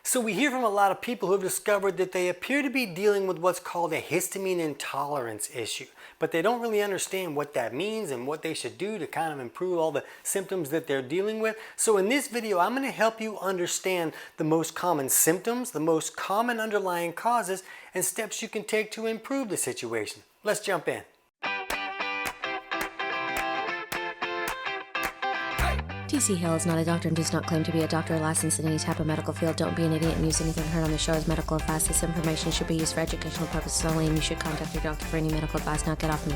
So we hear from a lot of people who have discovered that they appear to be dealing with what's called a histamine intolerance issue, but they don't really understand what that means and what they should do to kind of improve all the symptoms that they're dealing with. So in this video, I'm going to help you understand the most common symptoms, the most common underlying causes, and steps you can take to improve the situation. Let's jump in. TC Hale is not a doctor and does not claim to be a doctor or licensed in any type of medical field. Don't be an idiot and use anything heard on the show as medical advice. This information should be used for educational purposes only, and you should contact your doctor for any medical advice. Now get off me.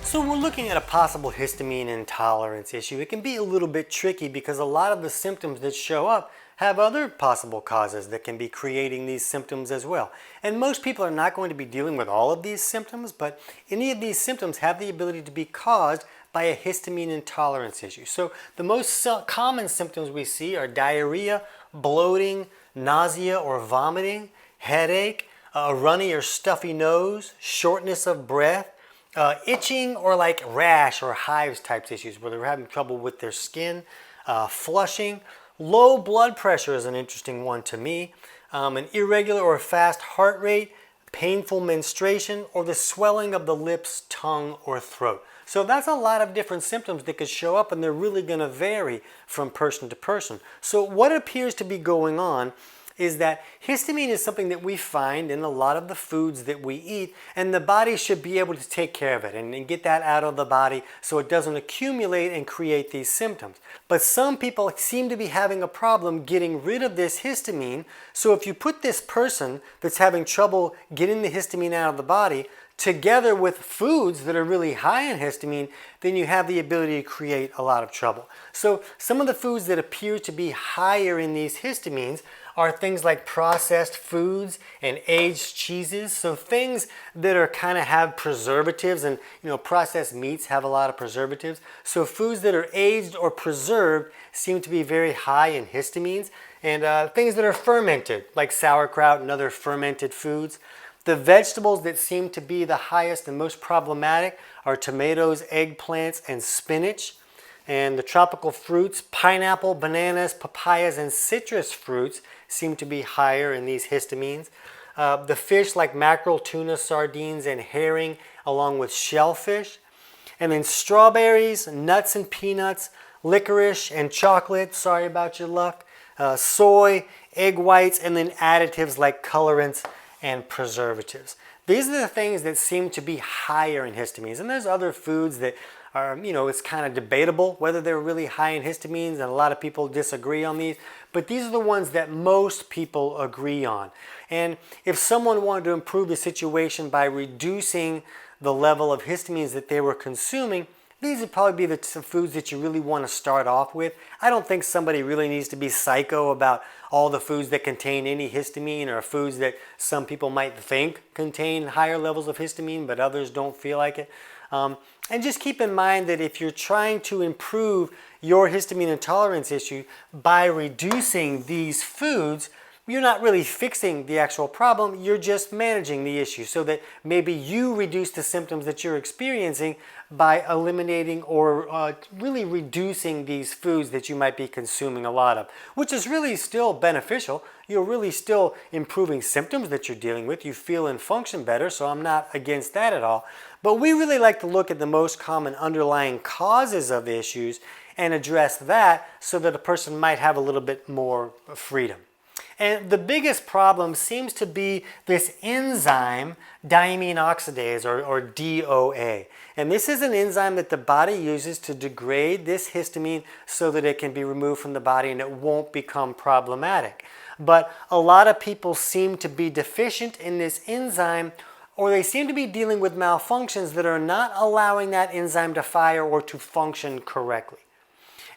So we're looking at a possible histamine intolerance issue. It can be a little bit tricky because a lot of the symptoms that show up have other possible causes that can be creating these symptoms as well. And most people are not going to be dealing with all of these symptoms, but any of these symptoms have the ability to be caused by a histamine intolerance issue. So the most common symptoms we see are diarrhea, bloating, nausea or vomiting, headache, a runny or stuffy nose, shortness of breath, itching or like rash or hives types issues where they're having trouble with their skin, flushing. Low blood pressure is an interesting one to me, an irregular or fast heart rate, painful menstruation, or the swelling of the lips, tongue, or throat. So that's a lot of different symptoms that could show up, and they're really going to vary from person to person. So what appears to be going on is that histamine is something that we find in a lot of the foods that we eat, and the body should be able to take care of it and get that out of the body so it doesn't accumulate and create these symptoms. But some people seem to be having a problem getting rid of this histamine, so if you put this person that's having trouble getting the histamine out of the body together with foods that are really high in histamine, then you have the ability to create a lot of trouble. So some of the foods that appear to be higher in these histamines are things like processed foods and aged cheeses. So things that are kind of have preservatives, and processed meats have a lot of preservatives. So foods that are aged or preserved seem to be very high in histamines. And things that are fermented, like sauerkraut and other fermented foods. The vegetables that seem to be the highest and most problematic are tomatoes, eggplants, and spinach. And the tropical fruits, pineapple, bananas, papayas, and citrus fruits seem to be higher in these histamines. The fish like mackerel, tuna, sardines, and herring, along with shellfish. And then strawberries, nuts and peanuts, licorice and chocolate, sorry about your luck, soy, egg whites, and then additives like colorants and preservatives. These are the things that seem to be higher in histamines. And there's other foods that are, it's kind of debatable whether they're really high in histamines, and a lot of people disagree on these. But these are the ones that most people agree on. And if someone wanted to improve the situation by reducing the level of histamines that they were consuming, these would probably be some foods that you really want to start off with. I don't think somebody really needs to be psycho about all the foods that contain any histamine, or foods that some people might think contain higher levels of histamine but others don't feel like it. And just keep in mind that if you're trying to improve your histamine intolerance issue by reducing these foods, you're not really fixing the actual problem, you're just managing the issue so that maybe you reduce the symptoms that you're experiencing by eliminating or really reducing these foods that you might be consuming a lot of, which is really still beneficial. You're really still improving symptoms that you're dealing with. You feel and function better, so I'm not against that at all. But we really like to look at the most common underlying causes of issues and address that so that a person might have a little bit more freedom. And the biggest problem seems to be this enzyme, diamine oxidase, or DOA. And this is an enzyme that the body uses to degrade this histamine so that it can be removed from the body and it won't become problematic. But a lot of people seem to be deficient in this enzyme, or they seem to be dealing with malfunctions that are not allowing that enzyme to fire or to function correctly.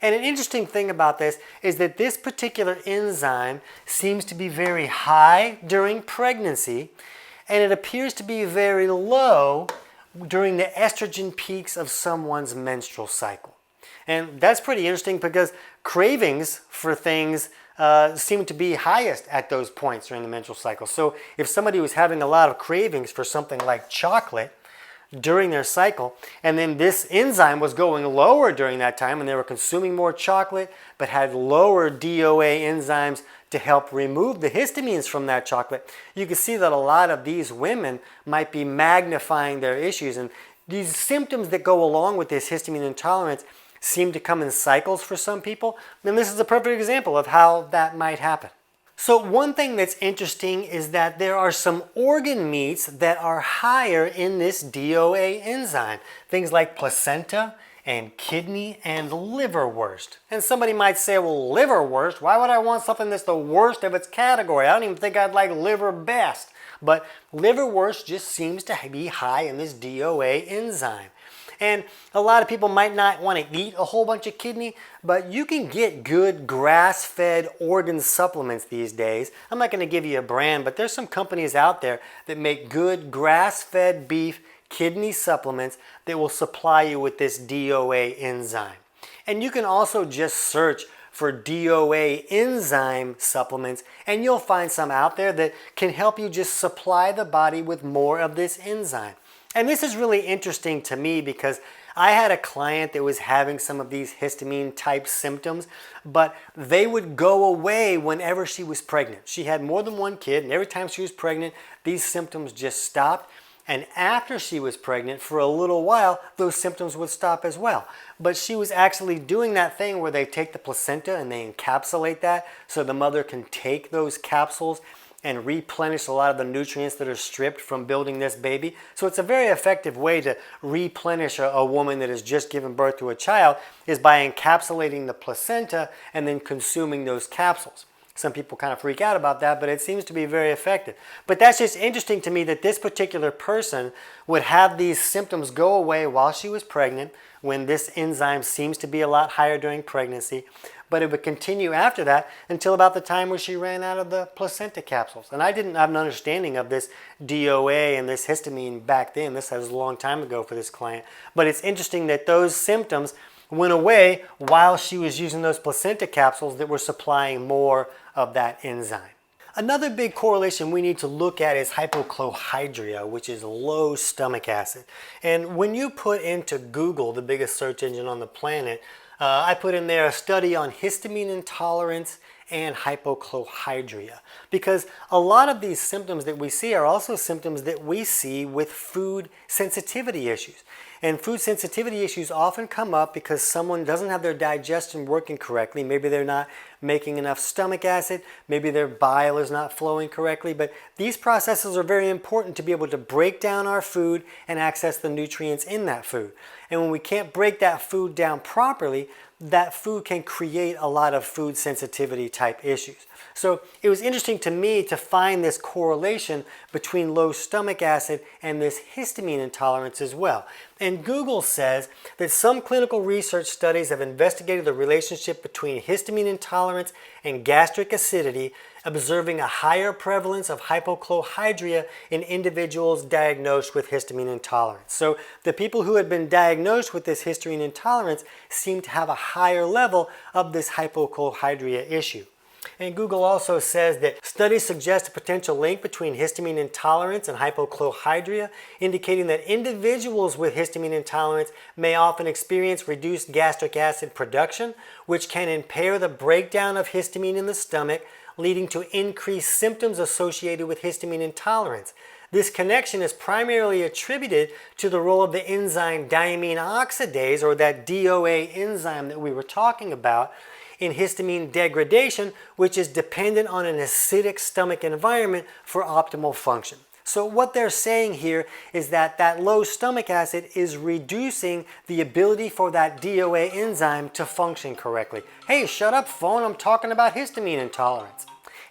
And an interesting thing about this is that this particular enzyme seems to be very high during pregnancy, and it appears to be very low during the estrogen peaks of someone's menstrual cycle. And that's pretty interesting because cravings for things seem to be highest at those points during the menstrual cycle. So if somebody was having a lot of cravings for something like chocolate, during their cycle, and then this enzyme was going lower during that time, and they were consuming more chocolate but had lower DOA enzymes to help remove the histamines from that chocolate, you can see that a lot of these women might be magnifying their issues. And these symptoms that go along with this histamine intolerance seem to come in cycles for some people. And this is a perfect example of how that might happen. So one thing that's interesting is that there are some organ meats that are higher in this DOA enzyme. Things like placenta and kidney and liverwurst. And somebody might say, well, liverwurst? Why would I want something that's the worst of its category? I don't even think I'd like liver best. But liverwurst just seems to be high in this DOA enzyme. And a lot of people might not want to eat a whole bunch of kidney, but you can get good grass-fed organ supplements these days. I'm not going to give you a brand, but there's some companies out there that make good grass-fed beef kidney supplements that will supply you with this DOA enzyme. And you can also just search for DOA enzyme supplements, and you'll find some out there that can help you just supply the body with more of this enzyme. And this is really interesting to me because I had a client that was having some of these histamine type symptoms, but they would go away whenever she was pregnant. She had more than one kid, and every time she was pregnant, these symptoms just stopped. And after she was pregnant, for a little while, those symptoms would stop as well. But she was actually doing that thing where they take the placenta and they encapsulate that so the mother can take those capsules and replenish a lot of the nutrients that are stripped from building this baby. So it's a very effective way to replenish a woman that has just given birth to a child, is by encapsulating the placenta and then consuming those capsules. Some people kind of freak out about that, but it seems to be very effective. But that's just interesting to me that this particular person would have these symptoms go away while she was pregnant, when this enzyme seems to be a lot higher during pregnancy, but it would continue after that until about the time where she ran out of the placenta capsules. And I didn't have an understanding of this DOA and this histamine back then. This was a long time ago for this client. But it's interesting that those symptoms went away while she was using those placenta capsules that were supplying more of that enzyme. Another big correlation we need to look at is hypochlorhydria, which is low stomach acid. And when you put into Google, the biggest search engine on the planet, I put in there a study on histamine intolerance and hypochlorhydria, because a lot of these symptoms that we see are also symptoms that we see with food sensitivity issues. And food sensitivity issues often come up because someone doesn't have their digestion working correctly. Maybe they're not making enough stomach acid, maybe their bile is not flowing correctly, but these processes are very important to be able to break down our food and access the nutrients in that food. And when we can't break that food down properly, that food can create a lot of food sensitivity type issues. So it was interesting to me to find this correlation between low stomach acid and this histamine intolerance as well. And Google says that some clinical research studies have investigated the relationship between histamine intolerance and gastric acidity, observing a higher prevalence of hypochlorhydria in individuals diagnosed with histamine intolerance. So the people who had been diagnosed with this histamine intolerance seem to have a higher level of this hypochlorhydria issue. And Google also says that studies suggest a potential link between histamine intolerance and hypochlorhydria, indicating that individuals with histamine intolerance may often experience reduced gastric acid production, which can impair the breakdown of histamine in the stomach, leading to increased symptoms associated with histamine intolerance. This connection is primarily attributed to the role of the enzyme diamine oxidase, or that DOA enzyme that we were talking about, in histamine degradation, which is dependent on an acidic stomach environment for optimal function. So what they're saying here is that that low stomach acid is reducing the ability for that DOA enzyme to function correctly. Hey, shut up, phone, I'm talking about histamine intolerance.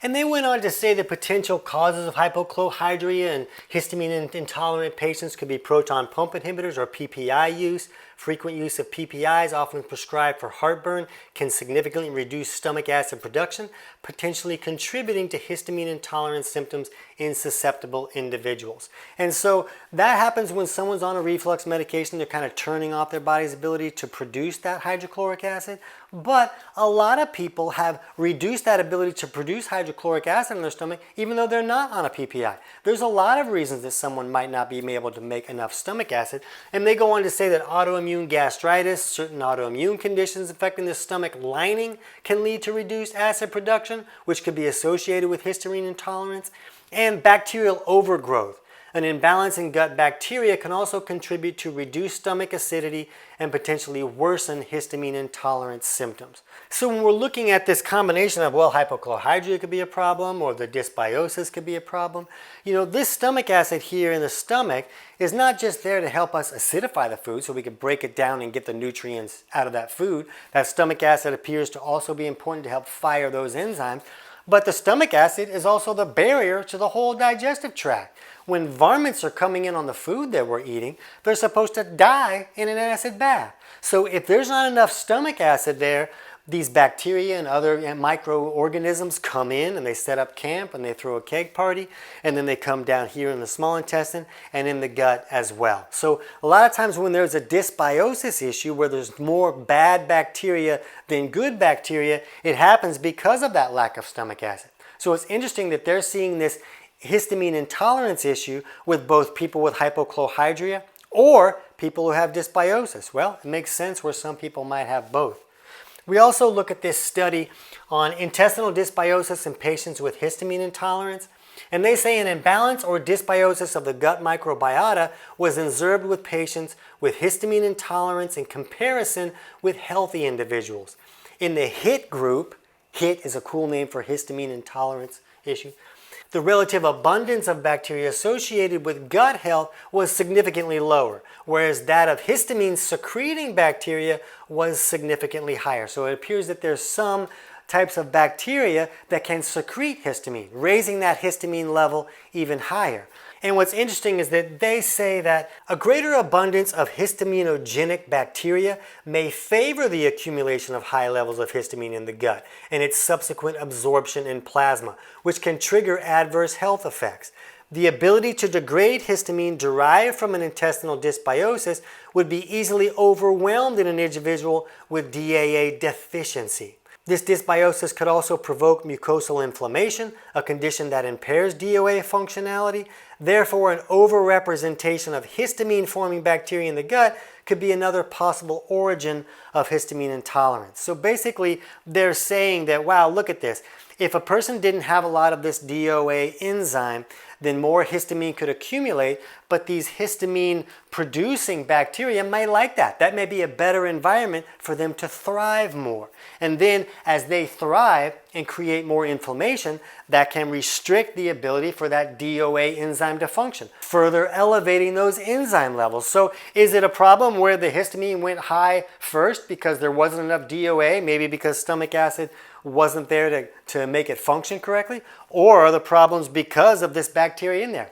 And they went on to say the potential causes of hypochlorhydria and histamine intolerant patients could be proton pump inhibitors or PPI use. Frequent use of PPIs, often prescribed for heartburn, can significantly reduce stomach acid production, potentially contributing to histamine intolerance symptoms in susceptible individuals. And so that happens when someone's on a reflux medication. They're kind of turning off their body's ability to produce that hydrochloric acid. But a lot of people have reduced that ability to produce hydrochloric acid in their stomach even though they're not on a PPI. There's a lot of reasons that someone might not be able to make enough stomach acid, and they go on to say that autoimmune gastritis, certain autoimmune conditions affecting the stomach lining can lead to reduced acid production, which could be associated with histamine intolerance, and bacterial overgrowth. An imbalance in gut bacteria can also contribute to reduced stomach acidity and potentially worsen histamine intolerance symptoms. So when we're looking at this combination of, well, hypochlorhydria could be a problem or the dysbiosis could be a problem, this stomach acid here in the stomach is not just there to help us acidify the food so we can break it down and get the nutrients out of that food. That stomach acid appears to also be important to help fire those enzymes. But the stomach acid is also the barrier to the whole digestive tract. When varmints are coming in on the food that we're eating, they're supposed to die in an acid bath. So if there's not enough stomach acid there, these bacteria and other microorganisms come in and they set up camp and they throw a keg party, and then they come down here in the small intestine and in the gut as well. So a lot of times when there's a dysbiosis issue where there's more bad bacteria than good bacteria, it happens because of that lack of stomach acid. So it's interesting that they're seeing this histamine intolerance issue with both people with hypochlorhydria or people who have dysbiosis. Well, it makes sense where some people might have both. We also look at this study on intestinal dysbiosis in patients with histamine intolerance, and they say an imbalance or dysbiosis of the gut microbiota was observed with patients with histamine intolerance in comparison with healthy individuals. In the HIT group, HIT is a cool name for histamine intolerance issue, the relative abundance of bacteria associated with gut health was significantly lower, whereas that of histamine-secreting bacteria was significantly higher. So it appears that there's some types of bacteria that can secrete histamine, raising that histamine level even higher. And what's interesting is that they say that a greater abundance of histaminogenic bacteria may favor the accumulation of high levels of histamine in the gut and its subsequent absorption in plasma, which can trigger adverse health effects. The ability to degrade histamine derived from an intestinal dysbiosis would be easily overwhelmed in an individual with DAA deficiency. This dysbiosis could also provoke mucosal inflammation, a condition that impairs DOA functionality. Therefore, an overrepresentation of histamine-forming bacteria in the gut could be another possible origin of histamine intolerance. So basically, they're saying that, wow, look at this. If a person didn't have a lot of this DOA enzyme, then more histamine could accumulate, but these histamine-producing bacteria might like that. That may be a better environment for them to thrive more. And then as they thrive and create more inflammation, that can restrict the ability for that DOA enzyme to function, further elevating those enzyme levels. So is it a problem where the histamine went high first because there wasn't enough DOA, maybe because stomach acid wasn't there to make it function correctly? Or are the problems because of this bacteria in there?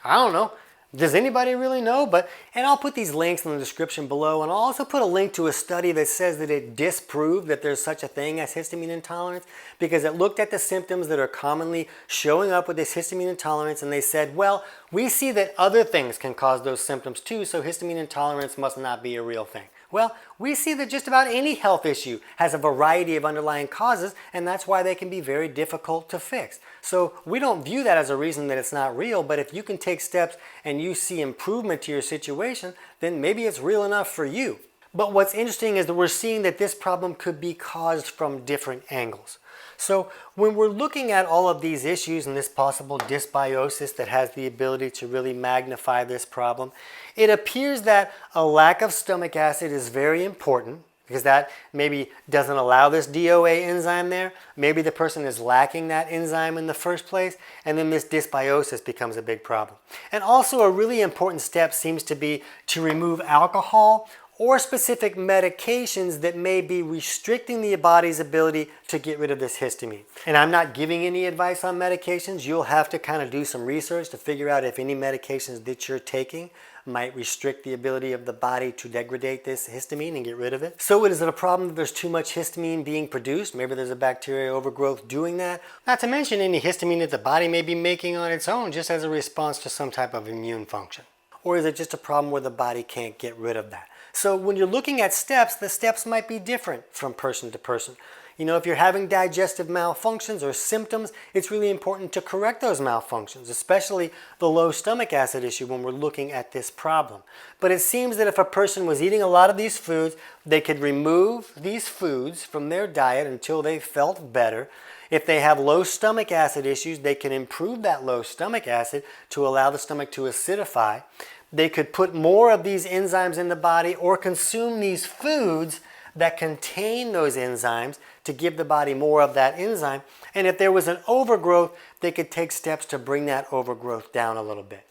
I don't know. Does anybody really know? And I'll put these links in the description below, and I'll also put a link to a study that says that it disproved that there's such a thing as histamine intolerance, because it looked at the symptoms that are commonly showing up with this histamine intolerance, and they said, well, we see that other things can cause those symptoms too, so histamine intolerance must not be a real thing. Well, we see that just about any health issue has a variety of underlying causes, and that's why they can be very difficult to fix. So we don't view that as a reason that it's not real, but if you can take steps and you see improvement to your situation, then maybe it's real enough for you. But what's interesting is that we're seeing that this problem could be caused from different angles. So when we're looking at all of these issues and this possible dysbiosis that has the ability to really magnify this problem, it appears that a lack of stomach acid is very important, because that maybe doesn't allow this DOA enzyme there. Maybe the person is lacking that enzyme in the first place, and then this dysbiosis becomes a big problem. And also a really important step seems to be to remove alcohol or specific medications that may be restricting the body's ability to get rid of this histamine. And I'm not giving any advice on medications. You'll have to kind of do some research to figure out if any medications that you're taking might restrict the ability of the body to degrade this histamine and get rid of it. So is it a problem that there's too much histamine being produced? Maybe there's a bacterial overgrowth doing that. Not to mention any histamine that the body may be making on its own just as a response to some type of immune function. Or is it just a problem where the body can't get rid of that? So when you're looking at steps, the steps might be different from person to person. You know, if you're having digestive malfunctions or symptoms, it's really important to correct those malfunctions, especially the low stomach acid issue when we're looking at this problem. But it seems that if a person was eating a lot of these foods, they could remove these foods from their diet until they felt better. If they have low stomach acid issues, they can improve that low stomach acid to allow the stomach to acidify. They could put more of these enzymes in the body or consume these foods that contain those enzymes to give the body more of that enzyme. And if there was an overgrowth, they could take steps to bring that overgrowth down a little bit.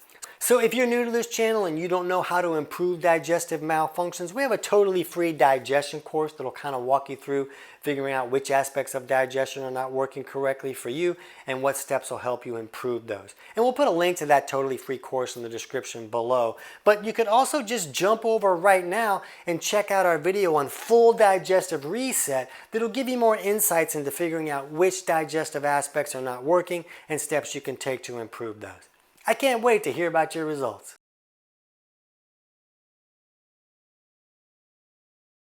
So if you're new to this channel and you don't know how to improve digestive malfunctions, we have a totally free digestion course that'll kind of walk you through figuring out which aspects of digestion are not working correctly for you and what steps will help you improve those. And we'll put a link to that totally free course in the description below. But you could also just jump over right now and check out our video on full digestive reset that'll give you more insights into figuring out which digestive aspects are not working and steps you can take to improve those. I can't wait to hear about your results.